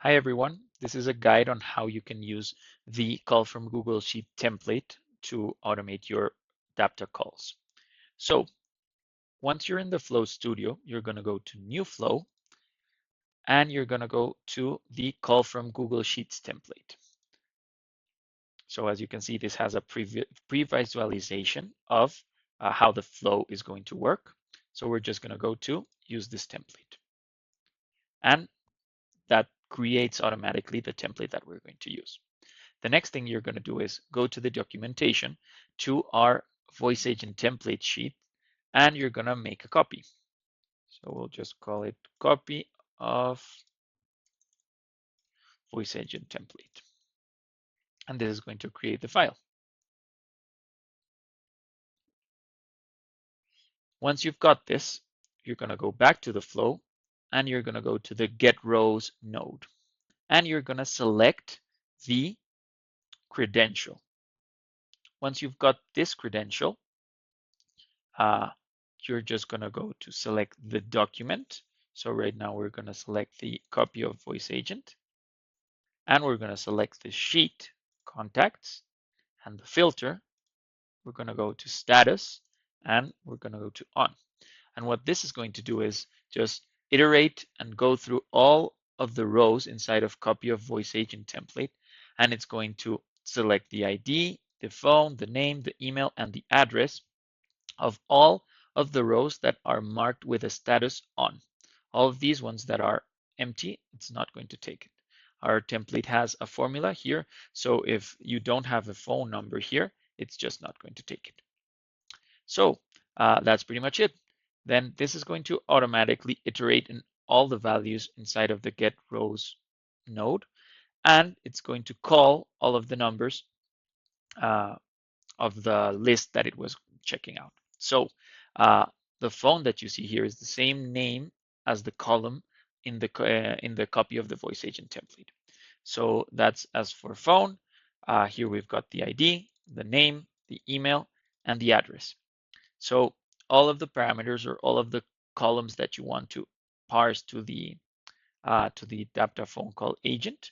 Hi everyone, this is a guide on how you can use the call from Google Sheet template to automate your Dapta calls. So once you're in the Flow Studio, you're going to go to New Flow and you're going to go to the call from Google Sheets template. So as you can see, this has a pre-visualization of how the flow is going to work. So we're just going to go to use this template. And that creates automatically the template that we're going to use. The next thing you're going to do is go to the documentation to our VoiceAgent template sheet, and you're going to make a copy. So we'll just call it copy of VoiceAgent template. And this is going to create the file. Once you've got this, you're going to go back to the flow and you're going to go to the Get Rows node. And you're going to select the credential. Once you've got this credential, you're just going to go to select the document. So right now we're going to select the copy of VoiceAgent, and we're going to select the sheet contacts, and the filter, we're going to go to status, and we're going to go to on. And what this is going to do is just iterate and go through all of the rows inside of copy of VoiceAgent template, and it's going to select the ID, the phone, the name, the email, and the address of all of the rows that are marked with a status on. All of these ones that are empty, it's not going to take it. Our template has a formula here, so if you don't have a phone number here, it's just not going to take it. So that's pretty much it. Then this is going to automatically iterate in all the values inside of the get rows node, and it's going to call all of the numbers of the list that it was checking out. So the phone that you see here is the same name as the column in the copy of the VoiceAgent template. So that's as for phone. Here we've got the ID, the name, the email, and the address. So all of the parameters or all of the columns that you want to parse to the Dapta phone call agent,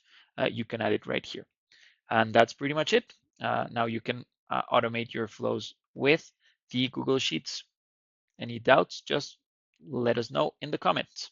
you can add it right here. And that's pretty much it. Now you can automate your flows with the Google Sheets. Any doubts, just let us know in the comments.